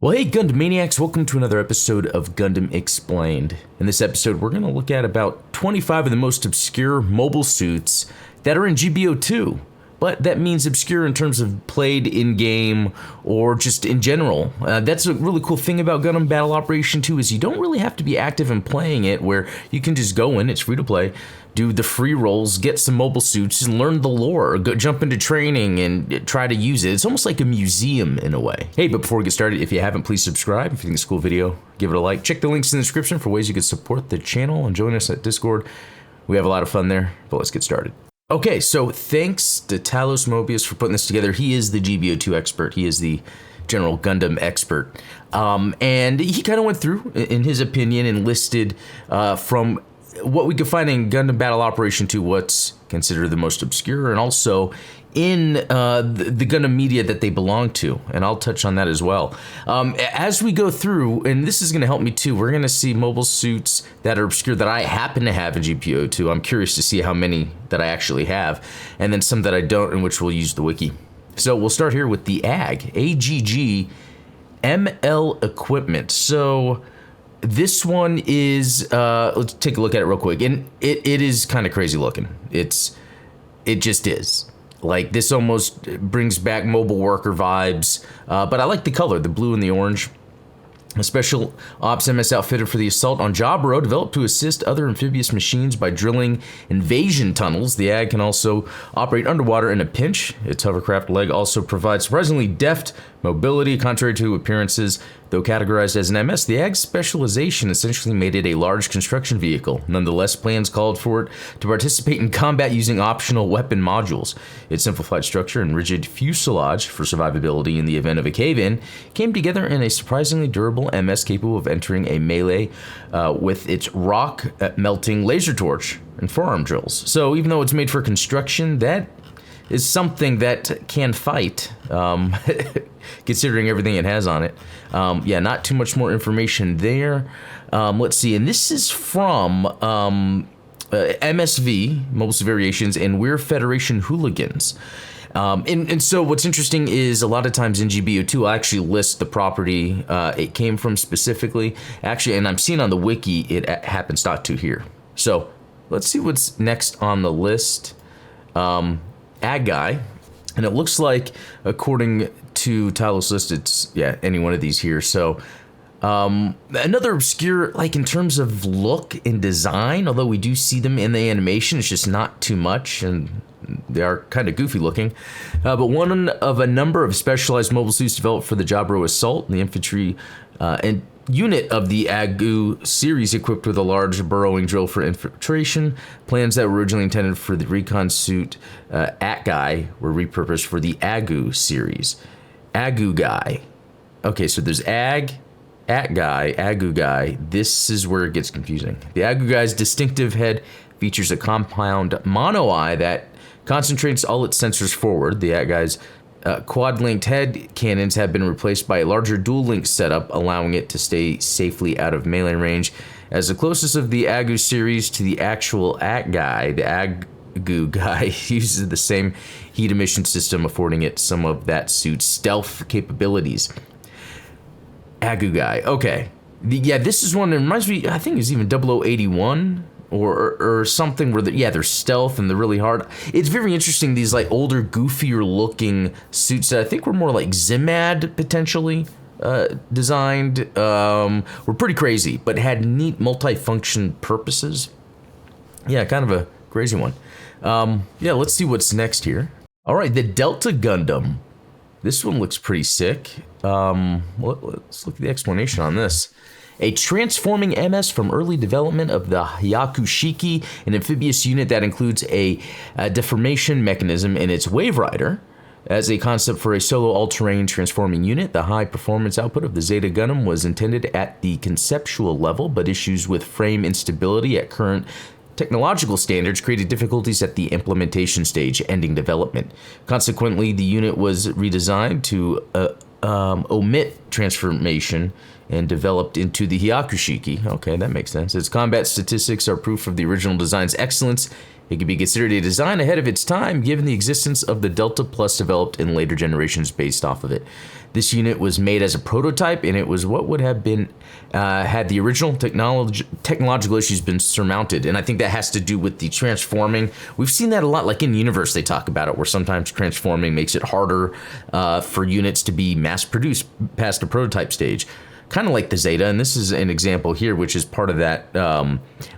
Well, hey Gundam Maniacs, welcome to another episode of Gundam Explained. In this episode, we're going to look at about 25 of the most obscure mobile suits that are in gbo2. But that means obscure in terms of played in-game or just in general. That's a really cool thing about Gundam Battle Operation 2 is you don't really have to be active in playing it, where you can just go in, it's free to play, do the free rolls, get some mobile suits, and learn the lore, go jump into training and try to use it. It's almost like a museum in a way. Hey, but before we get started, if you haven't, please subscribe. If you think it's a cool video, give it a like. Check the links in the description for ways you can support the channel and join us at Discord. We have a lot of fun there, but let's get started. Okay, so thanks to Talos Mobius for putting this together. He is the gbo2 expert. He is the general Gundam expert. And he kind of went through, in his opinion, and listed from what we could find in Gundam Battle Operation 2, what's considered the most obscure, and also in the Gundam media that they belong to, and I'll touch on that as well. As we go through, and this is going to help me too, we're going to see mobile suits that are obscure that I happen to have in gbo2. I'm curious to see how many that I actually have, and then some that I don't, in which we'll use the wiki. So we'll start here with the AGG ML equipment. So this one is, let's take a look at it real quick, and it is kind of crazy looking. It just is. Like, this almost brings back mobile worker vibes, but I like the color, the blue and the orange. A special ops MS outfitted for the assault on Jaburo, developed to assist other amphibious machines by drilling invasion tunnels. The AG can also operate underwater in a pinch. Its hovercraft leg also provides surprisingly deft mobility, contrary to appearances. Though categorized as an MS, the AG's specialization essentially made it a large construction vehicle. Nonetheless, plans called for it to participate in combat using optional weapon modules. Its simplified structure and rigid fuselage for survivability in the event of a cave-in came together in a surprisingly durable MS capable of entering a melee with its rock-melting laser torch and forearm drills. So even though it's made for construction, that is something that can fight, considering everything it has on it. Yeah, not too much more information there. Let's see, and this is from MSV, Mobile Variations, and We're Federation Hooligans. And so what's interesting is a lot of times in gbo2, I actually list the property it came from specifically. Actually, and I'm seeing on the wiki, it happens not to here. So let's see what's next on the list. Ag Guy, and it looks like, according to Talos list, it's, yeah, any one of these here. So another obscure, like in terms of look and design, although we do see them in the animation, it's just not too much, and they are kind of goofy looking. But one of a number of specialized mobile suits developed for the Jaburo assault, the infantry and unit of the Agu series, equipped with a large burrowing drill for infiltration. Plans that were originally intended for the recon suit At Guy were repurposed for the Agu series. Agu Guy. Okay, so there's At Guy, Agu Guy. This is where it gets confusing. The Agu Guy's distinctive head features a compound mono eye that concentrates all its sensors forward. The At Guy's quad-linked head cannons have been replaced by a larger dual-link setup, allowing it to stay safely out of melee range. As the closest of the Agu series to the actual At Guy, the Agu Guy uses the same heat emission system, affording it some of that suit's stealth capabilities. Agu Guy, okay. Yeah, this is one that reminds me, I think it's even 0081. Or something where, they're stealth and they're really hard. It's very interesting, these like older, goofier looking suits that I think were more like Zimad potentially designed. Were pretty crazy, but had neat multi-function purposes. Yeah, kind of a crazy one. Yeah, let's see what's next here. All right, the Delta Gundam. This one looks pretty sick. Let's look at the explanation on this. A transforming MS from early development of the Hyakushiki, an amphibious unit that includes a deformation mechanism in its Wave Rider. As a concept for a solo all-terrain transforming unit, the high performance output of the Zeta Gundam was intended at the conceptual level, but issues with frame instability at current technological standards created difficulties at the implementation stage, ending development. Consequently, the unit was redesigned to omit transformation and developed into the Hyakushiki. Okay, that makes sense. Its combat statistics are proof of the original design's excellence It could be considered a design ahead of its time, given the existence of the Delta Plus developed in later generations based off of it. This unit was made as a prototype, and it was what would have been had the original technological issues been surmounted. And I think that has to do with the transforming. We've seen that a lot, like in Universe, they talk about it, where sometimes transforming makes it harder for units to be mass-produced past the prototype stage. Kind of like the Zeta, and this is an example here, which is part of that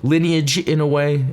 lineage in a way.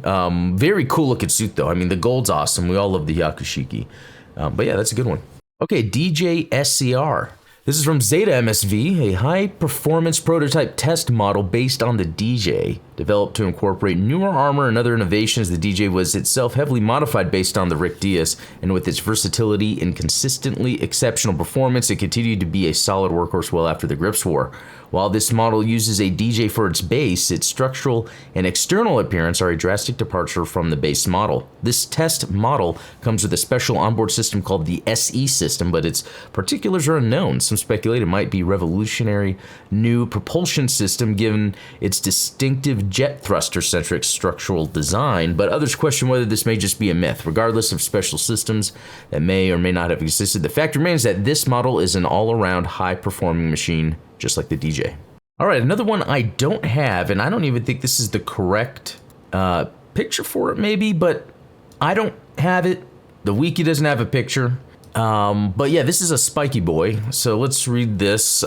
Very cool looking suit, though. I mean, the gold's awesome. We all love the Yakushiki. But yeah, that's a good one. Okay, DJ SCR. This is from Zeta MSV, a high-performance prototype test model based on the DJ. Developed to incorporate newer armor and other innovations, the DJ was itself heavily modified based on the Rick Diaz, and with its versatility and consistently exceptional performance, it continued to be a solid workhorse well after the Grips War. While this model uses a DJ for its base, its structural and external appearance are a drastic departure from the base model. This test model comes with a special onboard system called the SE system, but its particulars are unknown. Some speculate it might be a revolutionary new propulsion system given its distinctive jet thruster-centric structural design, but others question whether this may just be a myth. Regardless of special systems that may or may not have existed, the fact remains that this model is an all-around high-performing machine, just like the DJ. All right, another one I don't have, and I don't even think this is the correct picture for it maybe, but I don't have it. The wiki doesn't have a picture. But yeah, this is a spiky boy, so let's read this.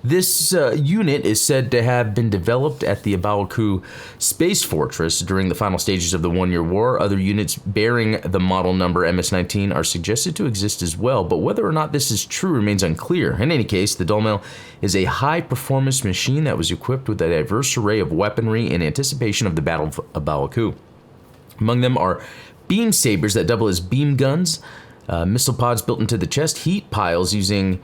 This unit is said to have been developed at the Gbo2 Space Fortress during the final stages of the One-Year War. Other units bearing the model number MS-19 are suggested to exist as well, but whether or not this is true remains unclear. In any case, the Dolmel is a high-performance machine that was equipped with a diverse array of weaponry in anticipation of the Battle of Gbo2. Among them are beam sabers that double as beam guns, missile pods built into the chest, heat piles using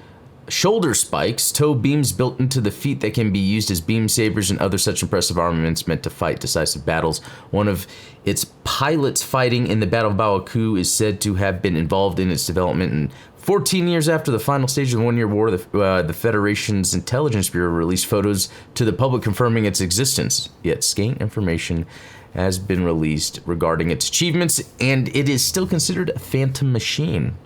shoulder spikes, tow beams built into the feet that can be used as beam sabers, and other such impressive armaments meant to fight decisive battles. One of its pilots fighting in the Battle of Gbo2 is said to have been involved in its development, and 14 years after the final stage of the One-Year War, the Federation's Intelligence Bureau released photos to the public confirming its existence, yet scant information has been released regarding its achievements, and it is still considered a phantom machine.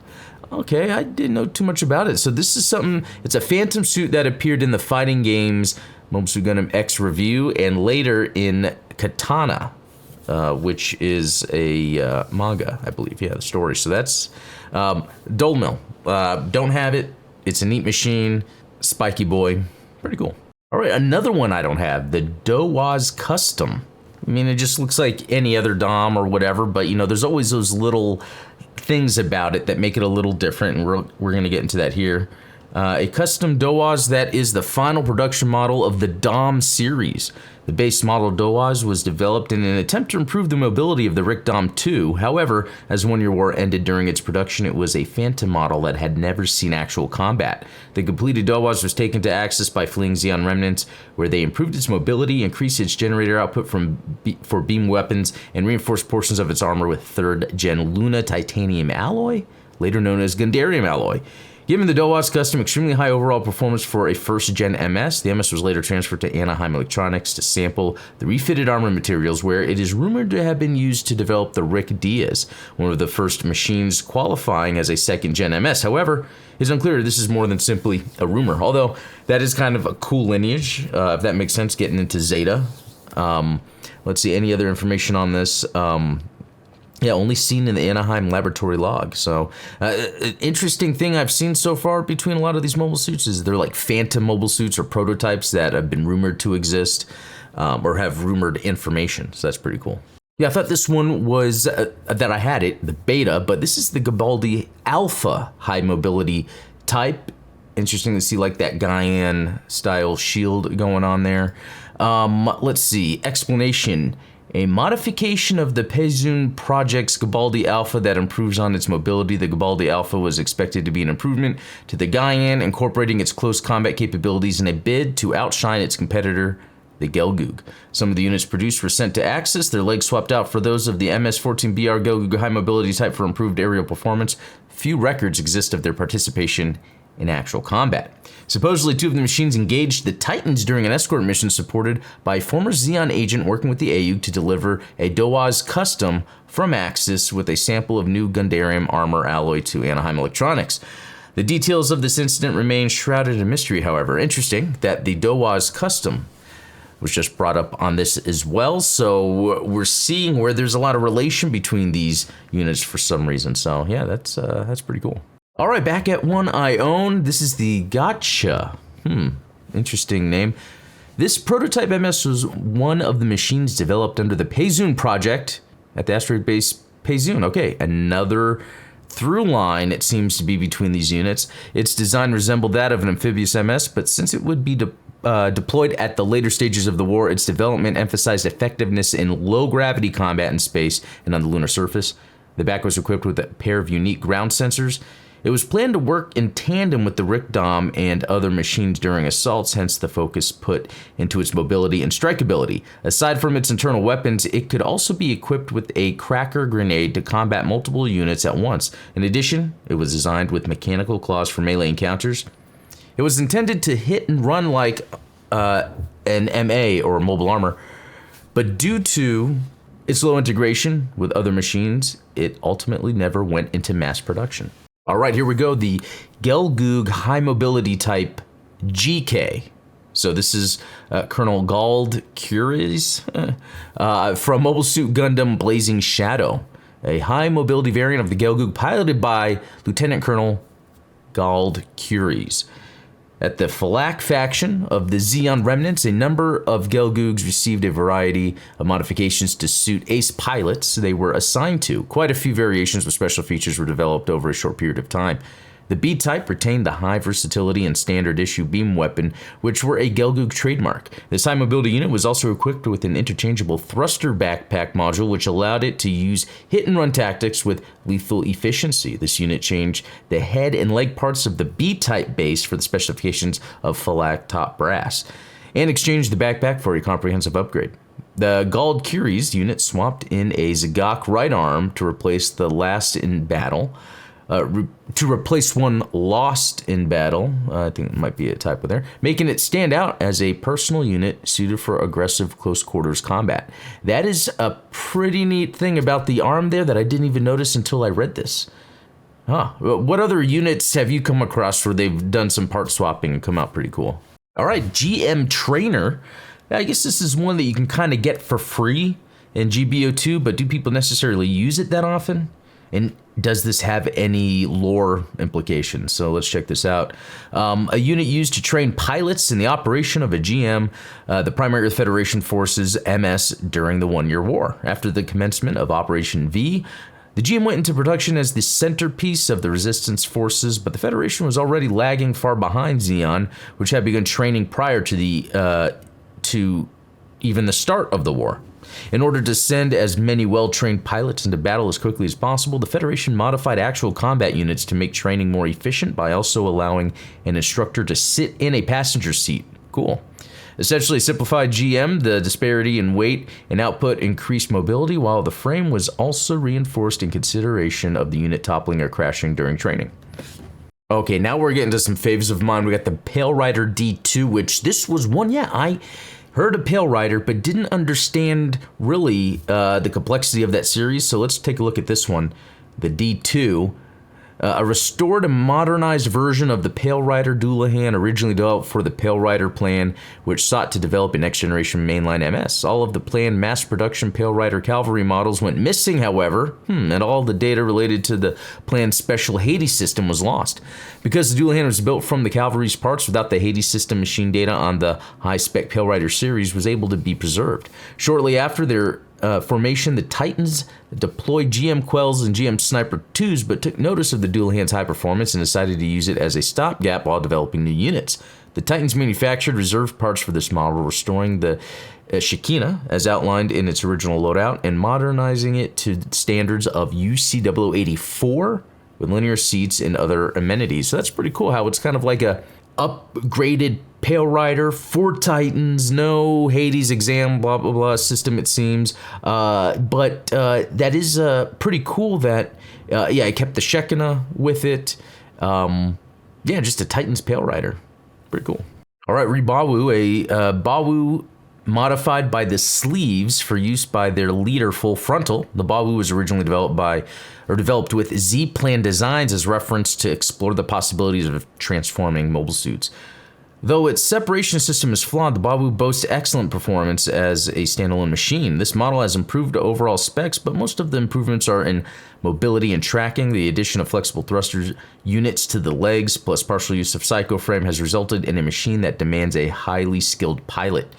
Okay, I didn't know too much about it. So this is something, it's a phantom suit that appeared in the fighting games Mobile Suit Gundam X Review, and later in Katana, which is a manga, I believe. Yeah, the story. So that's Dolmel. Don't have it. It's a neat machine. Spiky boy. Pretty cool. All right, another one I don't have, the Dowaz Custom. I mean, it just looks like any other Dom or whatever, but you know, there's always those little things about it that make it a little different, and we're going to get into that here. A custom Dowaz that is the final production model of the Dom series. The base model Dowaz was developed in an attempt to improve the mobility of the Rick Dom 2. However, as One-Year War ended during its production, it was a phantom model that had never seen actual combat. The completed Dowaz was taken to Axis by fleeing Zeon remnants, where they improved its mobility, increased its generator output for beam weapons, and reinforced portions of its armor with 3rd Gen Luna titanium alloy, later known as Gundarium alloy. Given the Dowaz Custom extremely high overall performance for a 1st Gen MS, the MS was later transferred to Anaheim Electronics to sample the refitted armor materials, where it is rumored to have been used to develop the Rick Diaz, one of the first machines qualifying as a 2nd Gen MS. However, it's unclear if this is more than simply a rumor, although that is kind of a cool lineage, if that makes sense, getting into Zeta. Let's see, any other information on this? Yeah, only seen in the Anaheim laboratory log. So, interesting thing I've seen so far between a lot of these mobile suits is they're like phantom mobile suits or prototypes that have been rumored to exist or have rumored information. So that's pretty cool. Yeah, I thought this one was, that I had it, the beta, but this is the Gabaldi Alpha high mobility type. Interesting to see like that Guyan style shield going on there. Let's see, explanation. A modification of the Pezun Project's Gabaldi Alpha that improves on its mobility. The Gabaldi Alpha was expected to be an improvement to the Guyan, incorporating its close combat capabilities in a bid to outshine its competitor, the Gelgoog. Some of the units produced were sent to Axis, their legs swapped out for those of the MS-14BR Gelgoog high mobility type for improved aerial performance. Few records exist of their participation in actual combat. Supposedly, 2 of the machines engaged the Titans during an escort mission supported by a former Zeon agent working with the AU to deliver a Doaz custom from Axis with a sample of new Gundarium armor alloy to Anaheim Electronics. The details of this incident remain shrouded in mystery, however. Interesting that the Doaz custom was just brought up on this as well, so we're seeing where there's a lot of relation between these units for some reason. So yeah, that's pretty cool. All right, back at one I own. This is the Gotcha. Interesting name. This prototype MS was one of the machines developed under the Payzun project at the asteroid base Payzun. Okay, another through line it seems to be between these units. Its design resembled that of an amphibious MS, but since it would be deployed at the later stages of the war, its development emphasized effectiveness in low-gravity combat in space and on the lunar surface. The back was equipped with a pair of unique ground sensors. It was planned to work in tandem with the Rickdom and other machines during assaults, hence the focus put into its mobility and strikeability. Aside from its internal weapons, it could also be equipped with a cracker grenade to combat multiple units at once. In addition, it was designed with mechanical claws for melee encounters. It was intended to hit and run like an MA or mobile armor, but due to its low integration with other machines, it ultimately never went into mass production. All right, here we go. The Gelgoog high mobility type GK. So this is Colonel Gald Curies from Mobile Suit Gundam Blazing Shadow, a high mobility variant of the Gelgoog piloted by Lieutenant Colonel Gald Curies. At the Falak faction of the Zeon remnants, a number of Gelgoogs received a variety of modifications to suit ace pilots they were assigned to. Quite a few variations with special features were developed over a short period of time. The B-type retained the high versatility and standard issue beam weapon, which were a Gelgoog trademark. This high mobility unit was also equipped with an interchangeable thruster backpack module, which allowed it to use hit-and-run tactics with lethal efficiency. This unit changed the head and leg parts of the B-type base for the specifications of Falak top brass, and exchanged the backpack for a comprehensive upgrade. The Gald Curies unit swapped in a Zagok right arm to replace the last in battle. To replace one lost in battle, I think it might be a typo there, making it stand out as a personal unit suited for aggressive close quarters combat. That is a pretty neat thing about the arm there that I didn't even notice until I read this. What other units have you come across where they've done some part swapping and come out pretty cool? All right, GM Trainer. I guess this is one that you can kind of get for free in gbo2, but do people necessarily use it that often? And does this have any lore implications? So let's check this out. A unit used to train pilots in the operation of a GM, the Primary Earth Federation Forces MS during the One-Year War. After the commencement of Operation V, the GM went into production as the centerpiece of the resistance forces, but the Federation was already lagging far behind Zeon, which had begun training prior to even the start of the war. In order to send as many well-trained pilots into battle as quickly as possible, the Federation modified actual combat units to make training more efficient by also allowing an instructor to sit in a passenger seat. Cool. Essentially a simplified GM, the disparity in weight and output increased mobility, while the frame was also reinforced in consideration of the unit toppling or crashing during training. Okay, now we're getting to some faves of mine. We got the Pale Rider D2, which this was one, I heard of Pale Rider, but didn't understand really the complexity of that series. So let's take a look at this one, the D2. A restored and modernized version of the Pale Rider Doulahan, originally developed for the Pale Rider plan, which sought to develop a next-generation mainline MS. All of the planned mass production Pale Rider cavalry models went missing, however, and all the data related to the planned special Hades system was lost. Because the Doulahan was built from the cavalry's parts without the Hades system, machine data on the high-spec Pale Rider series was able to be preserved. Shortly after their formation, the Titans deployed GM Quells and GM Sniper 2s, but took notice of the Doulahan's high performance and decided to use it as a stopgap while developing new units. The Titans manufactured reserve parts for this model, restoring the Shekinah as outlined in its original loadout and modernizing it to standards of UC0084 with linear seats and other amenities. So that's pretty cool how it's kind of like a upgraded Pale Rider for Titans, no Hades exam, blah, blah, blah system, it seems. But that is pretty cool that, it kept the Shekinah with it. Yeah, just a Titan's Pale Rider. Pretty cool. All right, Reebawu, a Bawu modified by the sleeves for use by their leader Full Frontal. The Bawu was originally developed with Z-Plan designs as reference to explore the possibilities of transforming mobile suits. Though its separation system is flawed, the Bawu boasts excellent performance as a standalone machine. This model has improved overall specs, but most of the improvements are in mobility and tracking. The addition of flexible thruster units to the legs, plus partial use of Psycho Frame, has resulted in a machine that demands a highly skilled pilot.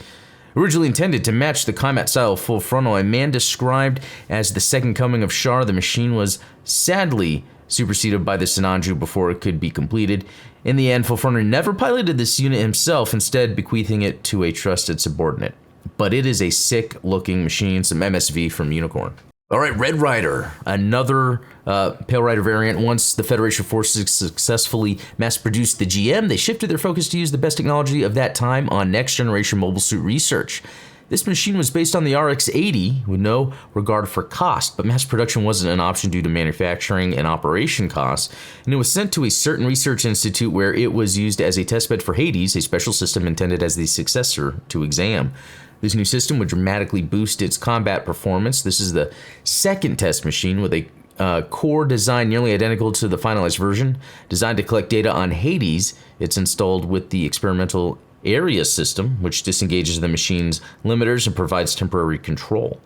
Originally intended to match the combat style of Full Frontal, a man described as the second coming of Char, the machine was sadly superseded by the Sinanju before it could be completed. In the end, Full Frontal never piloted this unit himself, instead bequeathing it to a trusted subordinate. But it is a sick-looking machine, some MSV from Unicorn. All right, Red Rider, another Pale Rider variant. Once the Federation forces successfully mass-produced the GM, they shifted their focus to use the best technology of that time on next-generation mobile suit research. This machine was based on the RX-80 with no regard for cost, but mass production wasn't an option due to manufacturing and operation costs, and it was sent to a certain research institute where it was used as a testbed for Hades, a special system intended as the successor to Exam. This new system would dramatically boost its combat performance. This is the second test machine with a core design nearly identical to the finalized version. Designed to collect data on Hades, it's installed with the experimental area system, which disengages the machine's limiters and provides temporary control.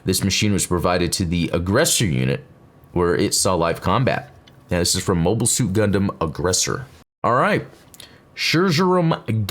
This machine was provided to the Aggressor unit, where it saw live combat. Now, this is from Mobile Suit Gundam Aggressor. All right. Shurzrum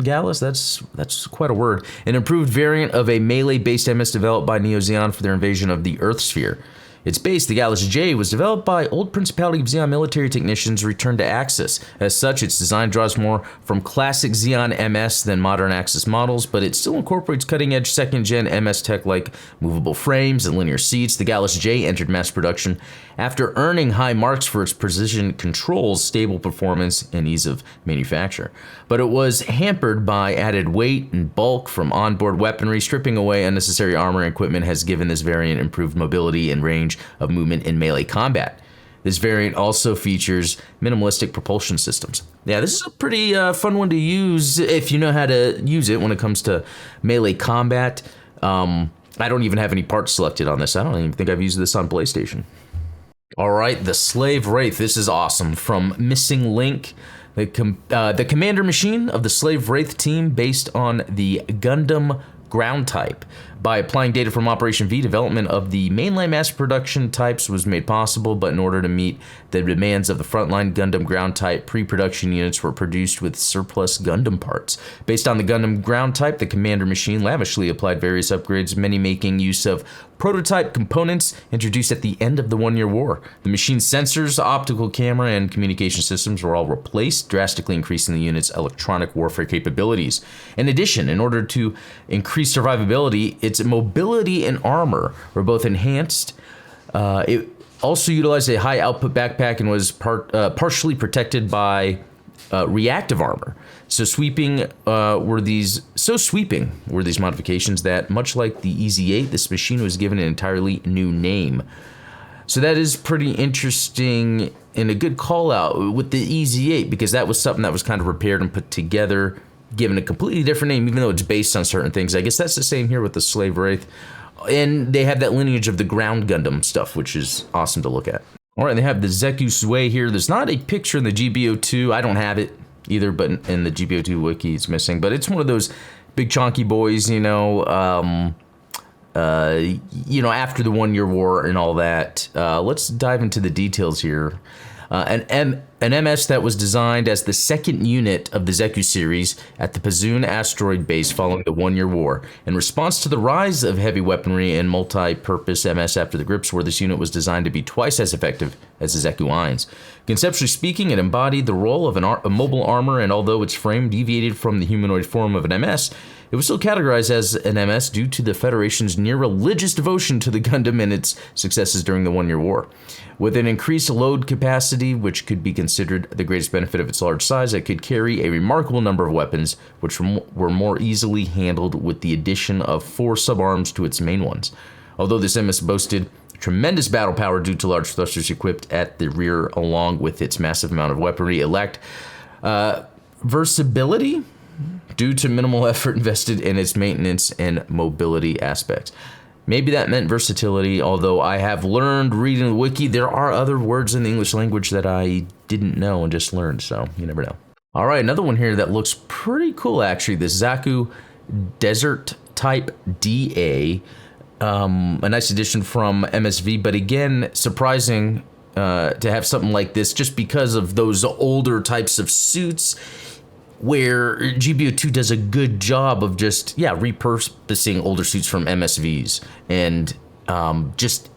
Gallus, that's quite a word. An improved variant of a melee-based MS developed by Neo Zeon for their invasion of the Earth Sphere. Its base, the Gallus J, was developed by old Principality of Zeon military technicians returned to Axis. As such, its design draws more from classic Zeon MS than modern Axis models, but it still incorporates cutting-edge second-gen MS tech like movable frames and linear seats. The Gallus J entered mass production after earning high marks for its precision controls, stable performance, and ease of manufacture. But it was hampered by added weight and bulk from onboard weaponry. Stripping away unnecessary armor and equipment has given this variant improved mobility and range of movement in melee combat. This variant also features minimalistic propulsion systems. Yeah, this is a pretty fun one to use if you know how to use it when it comes to melee combat. I don't even have any parts selected on this. I don't even think I've used this on PlayStation. All right, the Slave Wraith. This is awesome. From Missing Link, the commander machine of the Slave Wraith team based on the Gundam ground type. By applying data from Operation V, development of the mainline mass production types was made possible, but in order to meet the demands of the frontline Gundam ground type, pre-production units were produced with surplus Gundam parts. Based on the Gundam ground type, the commander machine lavishly applied various upgrades, many making use of prototype components introduced at the end of the One-Year War. The machine's sensors, optical camera, and communication systems were all replaced, drastically increasing the unit's electronic warfare capabilities. In addition, in order to increase survivability, its mobility and armor were both enhanced. It also utilized a high output backpack and was partially protected by reactive armor. So sweeping were these modifications that, much like the EZ-8, this machine was given an entirely new name. So that is pretty interesting and a good call out with the EZ-8, because that was something that was kind of repaired and put together, given a completely different name, even though it's based on certain things. I guess that's the same here with the Slave Wraith. And they have that lineage of the ground Gundam stuff, which is awesome to look at. All right, they have the Zeku Sway here. There's not a picture in the gbo2. I don't have it either, but in the gbo2 wiki it's missing. But it's one of those big chonky boys, after the One-Year War and all that. Let's dive into the details here. An MS that was designed as the second unit of the Zeku series at the Pazoon asteroid base following the One-Year War. In response to the rise of heavy weaponry and multi-purpose MS after the Grips War, this unit was designed to be twice as effective as the Zeku Eins. Conceptually speaking, it embodied the role of a mobile armor, and although its frame deviated from the humanoid form of an MS, it was still categorized as an MS due to the Federation's near-religious devotion to the Gundam and its successes during the One-Year War. With an increased load capacity, which could be considered the greatest benefit of its large size, it could carry a remarkable number of weapons, which were more easily handled with the addition of 4 subarms to its main ones. Although this MS boasted Tremendous battle power due to large thrusters equipped at the rear, along with its massive amount of weaponry. It lacked versatility due to minimal effort invested in its maintenance and mobility aspects. Maybe that meant versatility, although I have learned reading the wiki, there are other words in the English language that I didn't know and just learned, so you never know. All right, another one here that looks pretty cool, actually. The Zaku Desert Type DA. A nice addition from MSV, but again, surprising to have something like this just because of those older types of suits where gbo2 does a good job of just, repurposing older suits from MSVs and just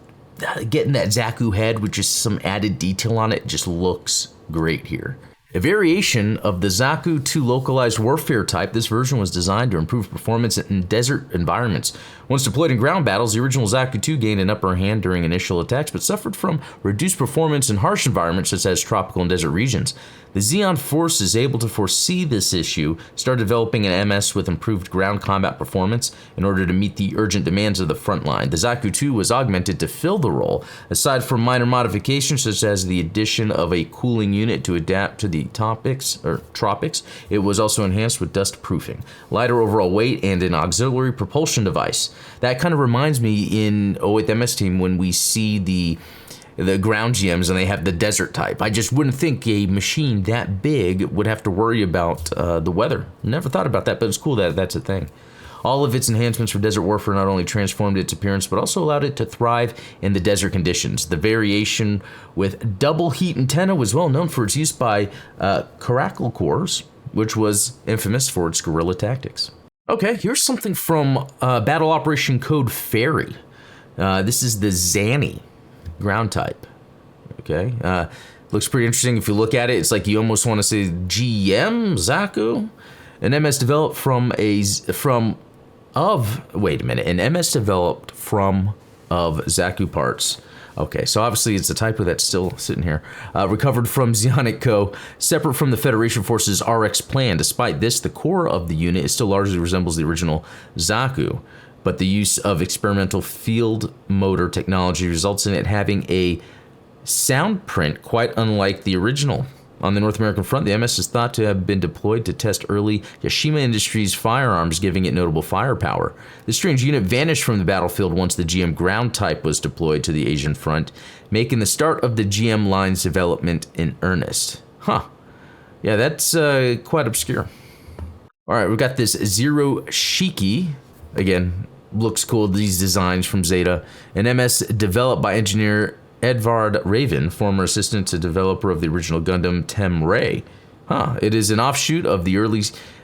getting that Zaku head with just some added detail on it just looks great here. A variation of the Zaku 2 localized warfare type, this version was designed to improve performance in desert environments. Once deployed in ground battles, the original Zaku 2 gained an upper hand during initial attacks, but suffered from reduced performance in harsh environments such as tropical and desert regions. The Zeon Force is able to foresee this issue, start developing an MS with improved ground combat performance in order to meet the urgent demands of the front line. The Zaku 2 was augmented to fill the role. Aside from minor modifications such as the addition of a cooling unit to adapt to the tropics, it was also enhanced with dust proofing, lighter overall weight, and an auxiliary propulsion device. That kind of reminds me in 08 MS Team when we see the ground GMs and they have the desert type. I just wouldn't think a machine that big would have to worry about the weather. Never thought about that, but it's cool that that's a thing. All of its enhancements for desert warfare not only transformed its appearance, but also allowed it to thrive in the desert conditions. The variation with double heat antenna was well known for its use by Caracal Corps, which was infamous for its guerrilla tactics. Okay, here's something from Battle Operation Code Fairy. This is the Zany ground type. Okay, looks pretty interesting. If you look at it, it's like you almost want to say GM Zaku. An MS developed an MS developed from Zaku parts. Okay, so obviously it's a typo that's still sitting here. Recovered from Zeonic Co., separate from the Federation Forces RX plan. Despite this, the core of the unit still largely resembles the original Zaku, but the use of experimental field motor technology results in it having a sound print quite unlike the original. On the North American front, the MS is thought to have been deployed to test early Yashima Industries firearms, giving it notable firepower. This strange unit vanished from the battlefield once the GM ground type was deployed to the Asian front, making the start of the GM line's development in earnest. Huh. Yeah, that's quite obscure. All right, we've got this Zero Shiki. Again, looks cool, these designs from Zeta. An MS developed by engineer Edvard Raven, former assistant to developer of the original Gundam Tem Ray. It is an offshoot of the early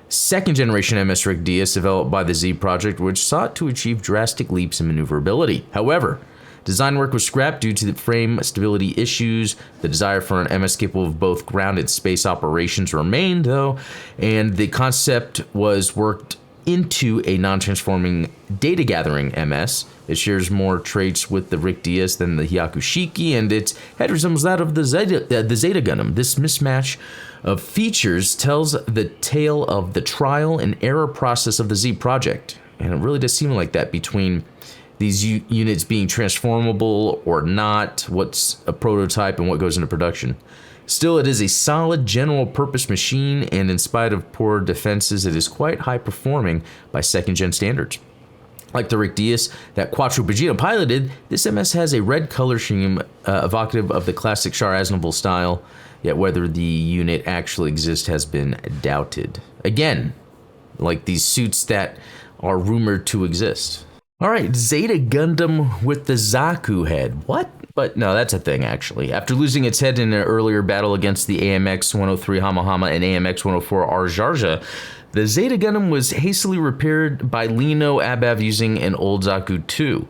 second generation MS Rick Diaz developed by the Z Project, which sought to achieve drastic leaps in maneuverability. However, design work was scrapped due to the frame stability issues. The desire for an MS capable of both ground and space operations remained, though, and the concept was worked into a non-transforming data gathering MS. It shares more traits with the Rick Diaz than the Hyakushiki, and its head resembles that of the Zeta Gundam. This mismatch of features tells the tale of the trial and error process of the Z project, and it really does seem like that between these units being transformable or not, what's a prototype and what goes into production. Still, it is a solid general-purpose machine, and in spite of poor defenses, it is quite high-performing by second-gen standards. Like the Rick Diaz that Quattro Vegeta piloted, this MS has a red color scheme evocative of the classic Char Aznavour style, yet whether the unit actually exists has been doubted. Again, like these suits that are rumored to exist. Alright, Zeta Gundam with the Zaku head. What? But no, that's a thing, actually. After losing its head in an earlier battle against the AMX-103 Hamahama and AMX-104 Arjarja, the Zeta Gundam was hastily repaired by Lino Abav using an old Zaku 2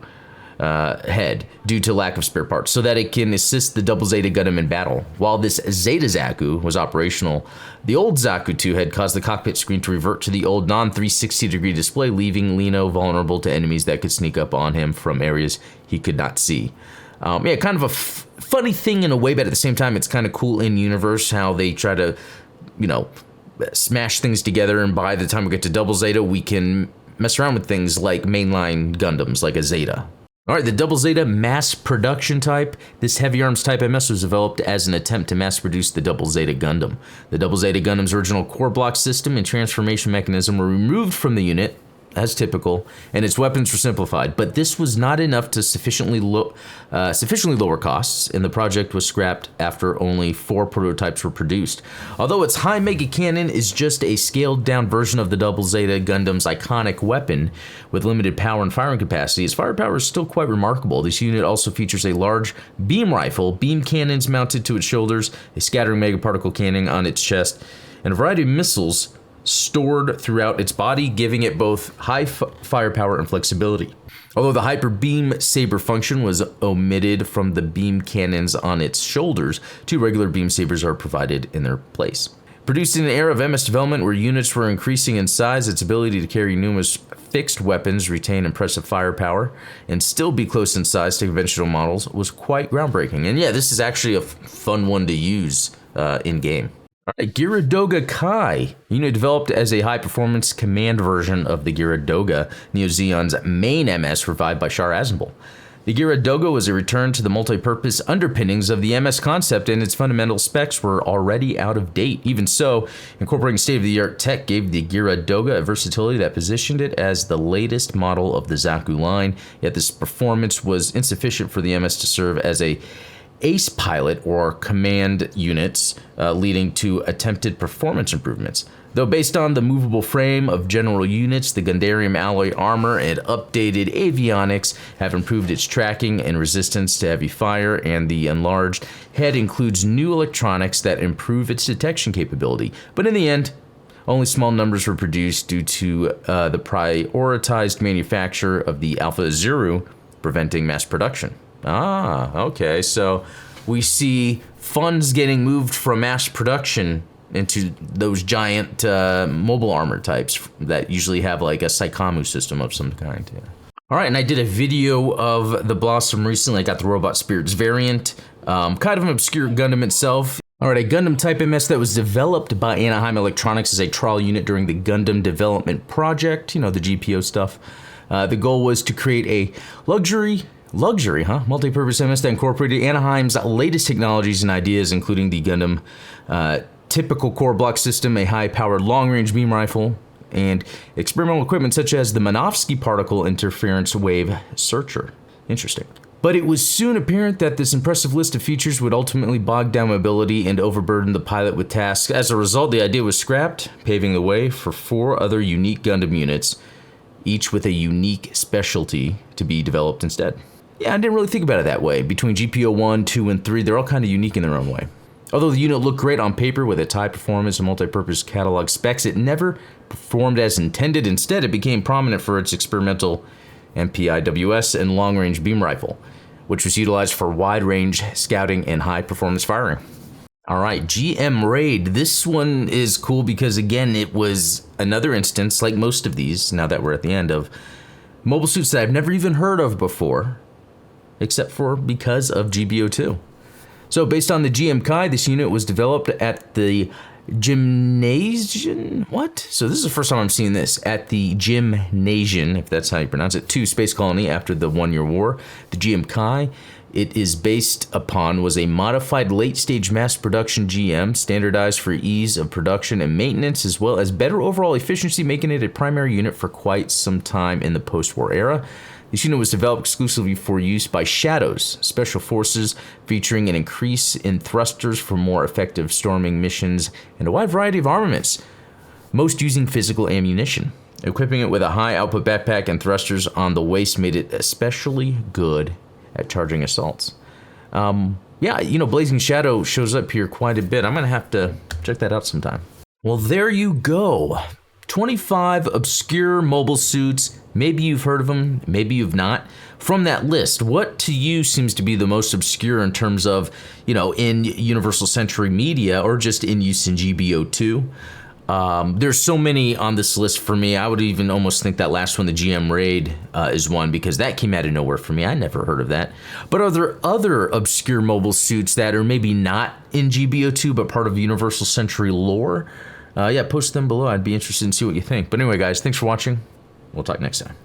head due to lack of spare parts, so that it can assist the double Zeta Gundam in battle. While this Zeta Zaku was operational, the old Zaku 2 head caused the cockpit screen to revert to the old non-360 degree display, leaving Lino vulnerable to enemies that could sneak up on him from areas he could not see. Yeah, kind of a funny thing in a way, but at the same time, it's kind of cool in universe how they try to, smash things together, and by the time we get to Double Zeta, we can mess around with things like mainline Gundams, like a Zeta. All right, the Double Zeta mass production type. This heavy arms type MS was developed as an attempt to mass produce the Double Zeta Gundam. The Double Zeta Gundam's original core block system and transformation mechanism were removed from the unit, as typical, and its weapons were simplified. But this was not enough to sufficiently lower costs, and the project was scrapped after only 4 prototypes were produced. Although its high mega cannon is just a scaled-down version of the Double Zeta Gundam's iconic weapon with limited power and firing capacity, its firepower is still quite remarkable. This unit also features a large beam rifle, beam cannons mounted to its shoulders, a scattering megaparticle cannon on its chest, and a variety of missiles stored throughout its body, giving it both high firepower and flexibility. Although the hyper beam saber function was omitted from the beam cannons on its shoulders, 2 regular beam sabers are provided in their place. Produced in an era of MS development where units were increasing in size, its ability to carry numerous fixed weapons, retain impressive firepower, and still be close in size to conventional models was quite groundbreaking. And yeah, this is actually a fun one to use in-game. Alright, Gira Doga Kai, unit developed as a high-performance command version of the Gira Doga, Neo Zeon's main MS revived by Char Aznable. The Gira Doga was a return to the multi-purpose underpinnings of the MS concept, and its fundamental specs were already out of date. Even so, incorporating state-of-the-art tech gave the Gira Doga a versatility that positioned it as the latest model of the Zaku line, yet this performance was insufficient for the MS to serve as a ace pilot or command units, leading to attempted performance improvements. Though based on the movable frame of general units, the Gundarium alloy armor and updated avionics have improved its tracking and resistance to heavy fire, and the enlarged head includes new electronics that improve its detection capability. But in the end, only small numbers were produced due to the prioritized manufacture of the Alpha Zero, preventing mass production. Ah, okay, so we see funds getting moved from mass production into those giant mobile armor types that usually have like a Psychomu system of some kind. Yeah. All right, and I did a video of the Blossom recently. I got the Robot Spirits variant, kind of an obscure Gundam itself. All right, a Gundam Type MS that was developed by Anaheim Electronics as a trial unit during the Gundam Development Project, you know, the GPO stuff. The goal was to create a luxury, multi-purpose MS that incorporated Anaheim's latest technologies and ideas, including the Gundam typical core block system, a high-powered long-range beam rifle, and experimental equipment such as the Minovsky particle interference wave searcher. Interesting. But it was soon apparent that this impressive list of features would ultimately bog down mobility and overburden the pilot with tasks. As a result, the idea was scrapped, paving the way for 4 other unique Gundam units, each with a unique specialty to be developed instead. Yeah, I didn't really think about it that way. Between GPO 1, 2, and 3, they're all kind of unique in their own way. Although the unit looked great on paper with its high performance and multi-purpose catalog specs, it never performed as intended. Instead, it became prominent for its experimental MPIWS and long-range beam rifle, which was utilized for wide-range scouting and high-performance firing. All right, GM Raid. This one is cool because, again, it was another instance, like most of these, now that we're at the end, of mobile suits that I've never even heard of before, except for because of GBO2. So based on the GM Kai, this unit was developed at the Gymnasium, So this is the first time I'm seeing this, at the Gymnasium, if that's how you pronounce it, 2 Space Colony after the One-Year War. The GM Kai, it is based upon, was a modified late-stage mass production GM, standardized for ease of production and maintenance, as well as better overall efficiency, making it a primary unit for quite some time in the post-war era. This unit was developed exclusively for use by Shadows, Special Forces, featuring an increase in thrusters for more effective storming missions and a wide variety of armaments, most using physical ammunition. Equipping it with a high output backpack and thrusters on the waist made it especially good at charging assaults. Yeah, you know, Blazing Shadow shows up here quite a bit. I'm gonna have to check that out sometime. Well, there you go. 25 obscure mobile suits. Maybe you've heard of them, maybe you've not. From that list, what to you seems to be the most obscure in terms of, you know, in Universal Century Media or just in use in GBO2? There's so many on this list for me. I would even almost think that last one, the GM Raid, is one because that came out of nowhere for me. I never heard of that. But are there other obscure mobile suits that are maybe not in GBO2 but part of Universal Century lore? Yeah, post them below. I'd be interested in see what you think. But anyway, guys, thanks for watching. We'll talk next time.